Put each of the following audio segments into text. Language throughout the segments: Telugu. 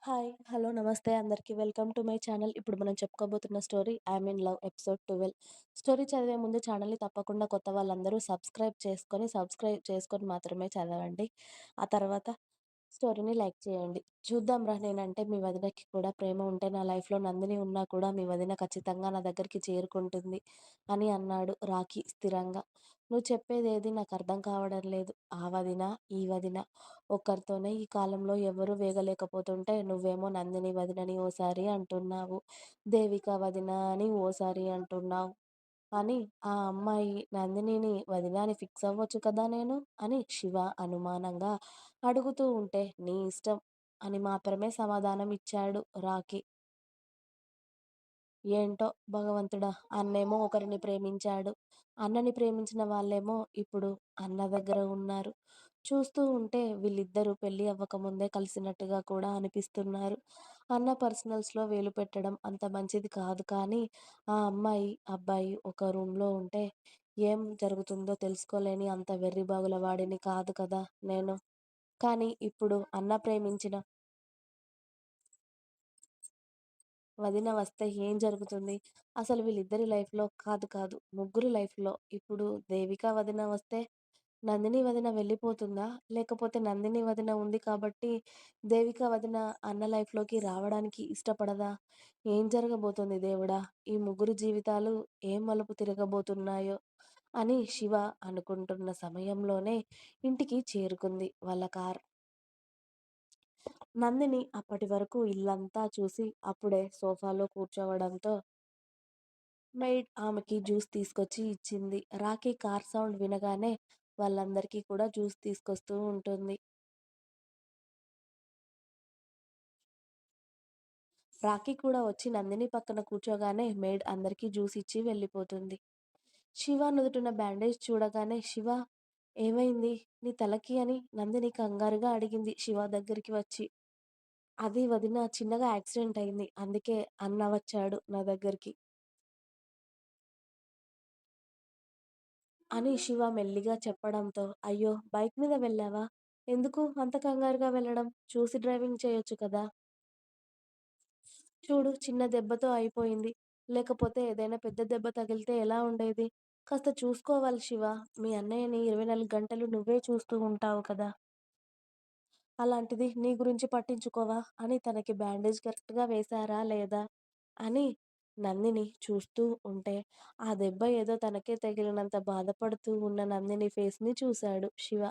హాయ్. హలో. నమస్తే అందరికి. Welcome to my channel. ఇప్పుడు మనం చెప్పుకోబోతున్న story 'I'm in love' episode 12. Story చదివే ముందు ఛానల్‌ని తప్పకుండా కొత్త వాళ్ళందరూ సబ్స్క్రైబ్ చేసుకొని మాత్రమే చదవండి. ఆ తర్వాత స్టోరీని లైక్ చేయండి. చూద్దాంరా, నేనంటే మీ వదినకి కూడా ప్రేమ ఉంటే నా లైఫ్‌లో నందిని ఉన్నా కూడా మీ వదిన ఖచ్చితంగా నా దగ్గరికి చేరుకుంటుంది అని అన్నాడు రాకీ స్థిరంగా. నువ్వు చెప్పేదేది నాకర్థం కావడం లేదు. ఆ వదిన, ఈ వదిన ఒక్కరితోనే ఈ కాలంలో ఎవరు వేగలేకపోతుంటే నువ్వేమో నందిని వదినని ఓసారి అంటున్నావు. దేవిక వదిన అని ఓసారి అంటున్నావు. అని ఆ అమ్మాయి నందినిని వదిన అని ఫిక్స్ అవ్వచ్చు కదా నేను అని శివ అనుమానంగా అడుగుతూ ఉంటే నీ ఇష్టం అని మాత్రమే సమాధానం ఇచ్చాడు రాకీ. ఏంటో భగవంతుడా! అన్నేమో ఒకరిని ప్రేమించాడు. అన్నని ప్రేమించిన వాళ్ళేమో ఇప్పుడు అన్న దగ్గర ఉన్నారు. చూస్తూ ఉంటే వీళ్ళిద్దరూ పెళ్లి అవ్వకముందే కలిసినట్టుగా కూడా అనిపిస్తున్నారు. అన్న పర్సనల్స్‌లో వేలు పెట్టడం అంత మంచిది కాదు కానీ, ఆ అమ్మాయి, అబ్బాయి ఒక రూమ్‌లో ఉంటే ఏం జరుగుతుందో తెలుసుకోలేని అంత వెర్రిబాగుల వాడిని కాదు కదా నేను. కానీ ఇప్పుడు అన్న ప్రేమించిన వదిన వస్తే ఏం జరుగుతుంది? అసలు వీళ్ళిద్దరి లైఫ్‌లో కాదు, ముగ్గురి లైఫ్‌లో ఇప్పుడు దేవిక వదిన వస్తే నందిని వదిన వెళ్ళిపోతుందా? లేకపోతే నందిని వదిన ఉంది కాబట్టి దేవిక వదిన అన్న లైఫ్‌లోకి రావడానికి ఇష్టపడదా? ఏం జరగబోతుంది దేవుడా! ఈ ముగ్గురి జీవితాలు ఏం మలుపు తిరగబోతున్నాయో అని శివ అనుకుంటున్న సమయంలోనే ఇంటికి చేరుకుంది వాళ్ళ కార్. నందిని అప్పటి వరకు ఇల్లంతా చూసి అప్పుడే సోఫాలో కూర్చోవడంతో మెయిడ్ ఆమెకి జ్యూస్ తీసుకొచ్చి ఇచ్చింది. రాకీ కార్ సౌండ్ వినగానే వాళ్ళందరికీ కూడా జ్యూస్ తీసుకొస్తూ ఉంటుంది. రాకీ కూడా వచ్చి నందిని పక్కన కూర్చోగానే మెయిడ్ అందరికీ జ్యూస్ ఇచ్చి వెళ్ళిపోతుంది. శివ నుదుటిన బ్యాండేజ్ చూడగానే శివ ఏమైంది నీ తలకి అని నందిని కంగారుగా అడిగింది శివ దగ్గరికి వచ్చి. అది వదిన చిన్నగా యాక్సిడెంట్ అయింది. అందుకే అన్న వచ్చాడు నా దగ్గరికి అని శివ మెల్లిగా చెప్పడంతో, అయ్యో! బైక్ మీద వెళ్ళావా? ఎందుకు అంత కంగారుగా వెళ్ళడం? చూసి డ్రైవింగ్ చేయొచ్చు కదా! చూడు చిన్న దెబ్బతో అయిపోయింది. లేకపోతే ఏదైనా పెద్ద దెబ్బ తగిలితే ఎలా ఉండేది? కాస్త చూసుకోవాలి శివ. మీ అన్నయ్యని 24 గంటలు నువ్వే చూస్తూ ఉంటావు కదా! అలాంటిది నీ గురించి పట్టించుకోవా? అని తనకి బ్యాండేజ్ కరెక్ట్‌గా వేశారా లేదా? అని నందిని చూస్తూ ఉంటే, ఆ దెబ్బ ఏదో తనకే తగిలినంత బాధపడుతూ ఉన్న నందిని ఫేస్‌ని చూశాడు శివ.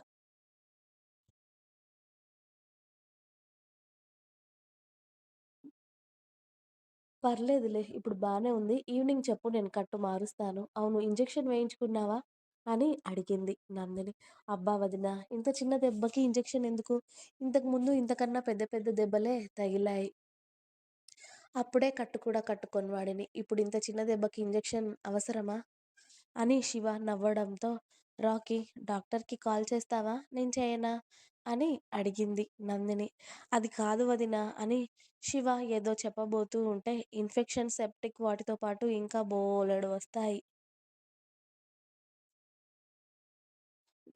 పర్లేదులే ఇప్పుడు బానే ఉంది. ఈవినింగ్ చెప్పు నేను కట్టు మారుస్తాను. అవును ఇంజెక్షన్ వేయించుకున్నావా? అని అడిగింది నందిని. అబ్బా వదిన ఇంత చిన్న దెబ్బకి ఇంజెక్షన్ ఎందుకు? ఇంతకు ముందు ఇంతకన్నా పెద్ద పెద్ద దెబ్బలే తగిలాయి. అప్పుడే కట్టు కూడా కట్టుకోని వాడిని. ఇప్పుడు ఇంత చిన్న దెబ్బకి ఇంజెక్షన్ అవసరమా? అని శివ నవ్వడంతో, రాకీ డాక్టర్‌కి కాల్ చేస్తావా? నేను చేయనా? అని అడిగింది నందిని. అది కాదు వదిన అని శివ ఏదో చెప్పబోతూ ఉంటే, ఇన్ఫెక్షన్, సెప్టిక్ వాటితో పాటు ఇంకా బోలెడు వస్తాయి.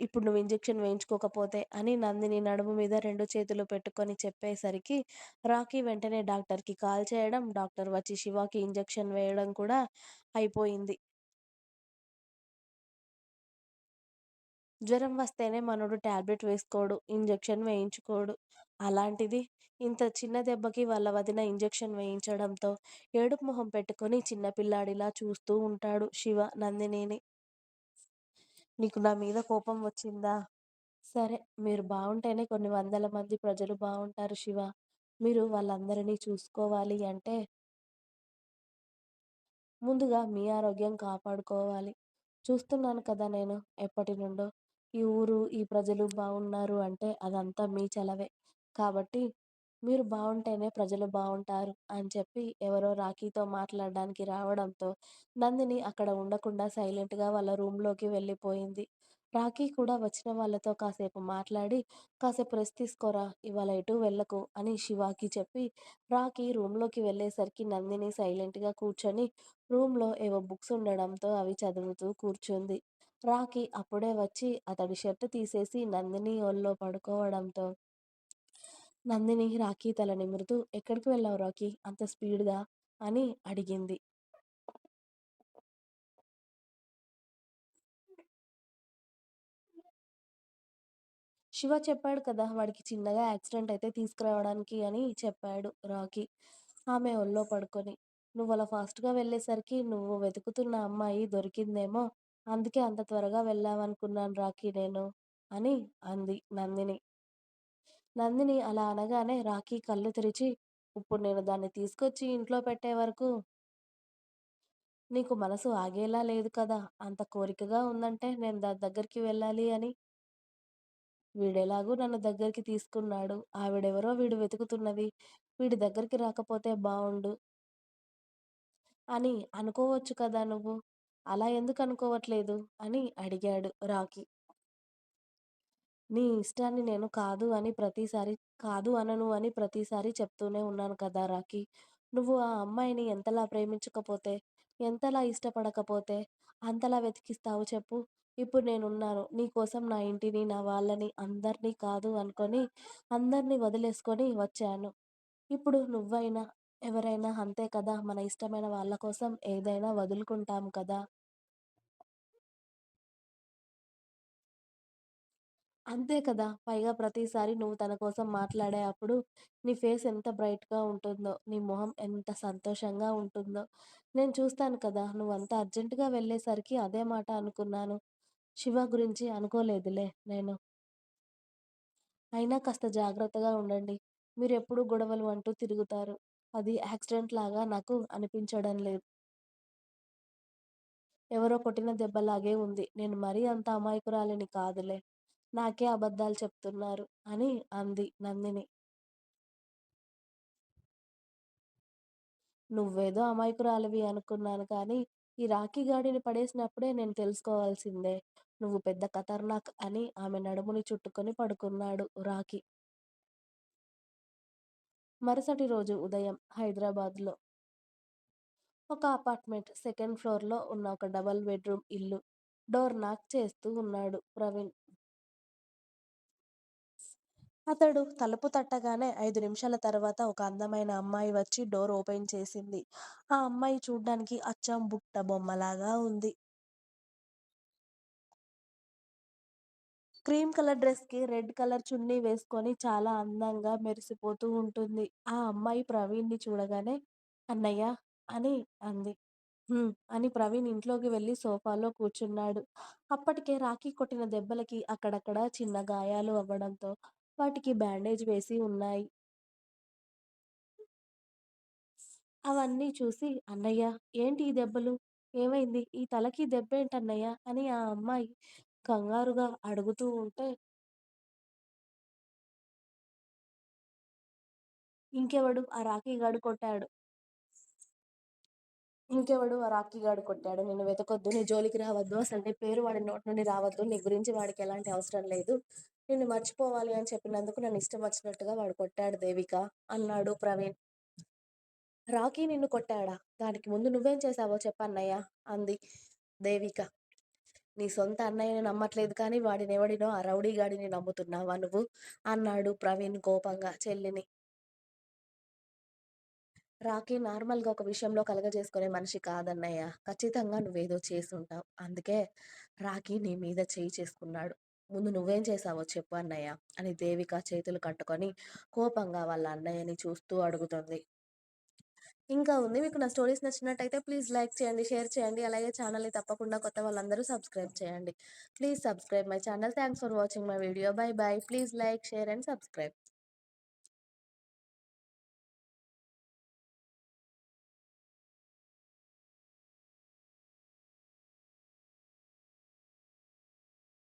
ఇప్పుడు నువ్వు ఇంజెక్షన్ వేయించుకోకపోతే అని నందిని నడుము మీద 2 చేతులు పెట్టుకొని చెప్పేసరికి, రాకీ వెంటనే డాక్టర్‌కి కాల్ చేయడం, డాక్టర్ వచ్చి శివకి ఇంజెక్షన్ వేయడం కూడా అయిపోయింది. జ్వరం వస్తేనే మనోడు టాబ్లెట్ వేసుకోడు. ఇంజెక్షన్ వేయించుకోడు. అలాంటిది ఇంత చిన్న దెబ్బకి వాళ్ళ వదిన ఇంజెక్షన్ వేయించడంతో ఏడుపు మొహం పెట్టుకొని చిన్న పిల్లాడిలా చూస్తూ ఉంటాడు శివ నందినిని. నీకు నా మీద కోపం వచ్చిందా? సరే మీరు బావుంటేనే కొన్ని వందల మంది ప్రజలు బావుంటారు శివ. మీరు వాళ్ళందరినీ చూసుకోవాలి అంటే ముందుగా మీ ఆరోగ్యం కాపాడుకోవాలి. చూస్తున్నాను కదా నేను ఎప్పటినుండో. ఈ ఊరు, ఈ ప్రజలు బావున్నారు అంటే అదంతా మీ చలవే. కాబట్టి మీరు బావుంటేనే ప్రజలు బావుంటారు అని చెప్పి ఎవరో రాఖీతో మాట్లాడడానికి రావడంతో నందిని అక్కడ ఉండకుండా సైలెంట్‌గా వాళ్ళ రూమ్‌లోకి వెళ్ళిపోయింది. రాఖీ కూడా వచ్చిన వాళ్ళతో కాసేపు మాట్లాడి, "కాసేపు రెస్ట్ తీసుకోరా, ఇవాళ ఎటూ వెళ్ళకు" అని శివాకి చెప్పి రాఖీ రూమ్‌లోకి వెళ్ళేసరికి నందిని సైలెంట్‌గా కూర్చొని రూమ్‌లో ఏవో బుక్స్ ఉండడంతో అవి చదువుతూ కూర్చుంది. రాకీ అప్పుడే వచ్చి అతడి షర్ట్ తీసేసి నందిని ఒళ్ళో పడుకోవడంతో నందిని రాఖీ తల నిమురుతూ, "ఎక్కడికి వెళ్ళావు రాకీ అంత స్పీడ్‌గా" అని అడిగింది. శివ చెప్పాడు కదా! వాడికి చిన్నగా యాక్సిడెంట్ అయితే తీసుకురావడానికి అని చెప్పాడు రాకీ. ఆమె ఒళ్ళో పడుకొని. "నువ్వలా ఫాస్ట్‌గా వెళ్ళేసరికి నువ్వు వెతుకుతున్న అమ్మాయి దొరికిందేమో! అందుకే అంత త్వరగా వెళ్ళావనుకున్నాను రాకీ నేను" అని అంది నందిని. నందిని అలా అనగానే రాకీ కళ్ళు తెరిచి, "ఇప్పుడు నేను దాన్ని తీసుకొచ్చి ఇంట్లో పెట్టే వరకు నీకు మనసు ఆగేలా లేదు కదా! అంత కోరికగా ఉందంటే నేను దాని దగ్గరికి వెళ్ళాలి అని. వీడెలాగూ నన్ను దగ్గరికి తీసుకున్నాడు. ఆవిడెవరో వీడు వెతుకుతున్నది. వీడి దగ్గరికి రాకపోతే బావుండు అని అనుకోవచ్చు కదా నువ్వు. అలా ఎందుకు అనుకోవట్లేదు?" అని అడిగాడు రాకీ. నీ ఇష్టాన్ని నేను కాదు అనను అని ప్రతిసారి చెప్తూనే ఉన్నాను కదా రాకీ! నువ్వు ఆ అమ్మాయిని ఎంతలా ప్రేమించకపోతే, ఎంతలా ఇష్టపడకపోతే, అంతలా వెతికిస్తావు చెప్పు? ఇప్పుడు నేనున్నాను. నీకోసం నా ఇంటిని, నా వాళ్ళని అందరిని కాదు అనుకోని, అందరిని వదిలేసుకొని వచ్చాను. ఇప్పుడు నువ్వైనా, ఎవరైనా అంతే కదా! మన ఇష్టమైన వాళ్ళ కోసం ఏదైనా వదులుకుంటాం కదా! అంతే కదా! పైగా ప్రతిసారి నువ్వు తన కోసం మాట్లాడే అప్పుడు నీ ఫేస్ ఎంత బ్రైట్‌గా ఉంటుందో, నీ మొహం ఎంత సంతోషంగా ఉంటుందో. నేను చూస్తాను కదా! నువ్వంత అర్జెంట్‌గా వెళ్ళేసరికి అదే మాట అనుకున్నాను. శివ గురించి అనుకోలేదులే నేను. అయినా కాస్త జాగ్రత్తగా ఉండండి. మీరెప్పుడూ గొడవలు అంటూ తిరుగుతారు. అది యాక్సిడెంట్ లాగా నాకు అనిపించడం లేదు. ఎవరో కొట్టిన దెబ్బలాగే ఉంది. నేను మరీ అంత అమాయకురాలిని కాదులే. నాకే అబద్ధాలు చెప్తున్నారు అని అంది నందిని. నువ్వేదో అమాయకురాలివి అనుకున్నాను కానీ, ఈ రాఖీ గాడిని పడేసినప్పుడే నేను తెలుసుకోవాల్సిందే. నువ్వు పెద్ద ఖతర్నాక్ అని ఆమె నడుముని చుట్టుకొని పడుకున్నాడు రాకీ. మరుసటి రోజు ఉదయం హైదరాబాద్‌లో ఒక అపార్ట్‌మెంట్ సెకండ్ ఫ్లోర్‌లో ఉన్న ఒక డబుల్ బెడ్‌రూమ్ ఇల్లు. డోర్ నాక్ చేస్తూ ఉన్నాడు ప్రవీణ్. అతడు తలుపు తట్టగానే 5 నిమిషాల తర్వాత ఒక అందమైన అమ్మాయి వచ్చి డోర్ ఓపెన్ చేసింది. ఆ అమ్మాయి చూడ్డానికి అచ్చం బుట్ట బొమ్మలాగా ఉంది. క్రీమ్ కలర్ డ్రెస్‌కి రెడ్ కలర్ చున్నీ వేసుకొని చాలా అందంగా మెరిసిపోతూ ఉంటుంది. ఆ అమ్మాయి ప్రవీణ్‌ని చూడగానే "అన్నయ్య" అని అంది. అని ప్రవీణ్ ఇంట్లోకి వెళ్లి సోఫాలో కూర్చున్నాడు. అప్పటికే రాఖీ కొట్టిన దెబ్బలకి అక్కడక్కడ చిన్న గాయాలు అవ్వడంతో వాటికి బ్యాండేజ్ వేసి ఉన్నాయి. అవన్నీ చూసి "అన్నయ్య ఏంటి ఈ దెబ్బలు? ఏమైంది? ఈ తలకి దెబ్బేంటన్నయ్య?" అని ఆ అమ్మాయి కంగారుగా అడుగుతూ ఉంటే, "ఇంకెవడు ఆ రాఖీ గాడు కొట్టాడు. ఇంకెవడు ఆ రాఖీ గాడు కొట్టాడు. నిన్ను వెతకొద్దు. నీ జోలికి రావద్దు. అసలు నీ పేరు వాడి నోటి నుండి రావద్దు. నీ గురించి వాడికి ఎలాంటి అవసరం లేదు. నిన్ను మర్చిపోవాలి అని చెప్పినందుకు నన్ను ఇష్టం వచ్చినట్టుగా వాడు కొట్టాడు దేవిక" అన్నాడు ప్రవీణ్. "రాకీ నిన్ను కొట్టాడా? దానికి ముందు నువ్వేం చేశావో చెప్పన్నయ్య" అంది దేవిక. "నీ సొంత అన్నయ్యని నమ్మట్లేదు కానీ వాడినెవడినో ఆ రౌడీ గాడిని నమ్ముతున్నావా నువ్వు?" అన్నాడు ప్రవీణ్ కోపంగా చెల్లిని. రాకీ నార్మల్‌గా ఒక విషయంలో కలగజేసుకునే మనిషి కాదన్నయ్య. ఖచ్చితంగా నువ్వేదో చేసుంటావు. అందుకే రాకీ నీ మీద చెయ్యి చేసుకున్నాడు. ముందు నువ్వేం చేశావో చెప్పు అన్నయ్య అని దేవిక చేతులు కట్టుకొని కోపంగా వాళ్ళ అన్నయ్యని చూస్తూ అడుగుతుంది. ఇంకా ఉంది. మీకు నా స్టోరీస్ నచ్చినట్టయితే ప్లీజ్ లైక్ చేయండి, షేర్ చేయండి. అలాగే ఛానెల్‌ని తప్పకుండా కొత్త వాళ్ళందరూ సబ్స్క్రైబ్ చేయండి. Please subscribe my channel. Thanks for watching my video. By by. Please like, share and subscribe.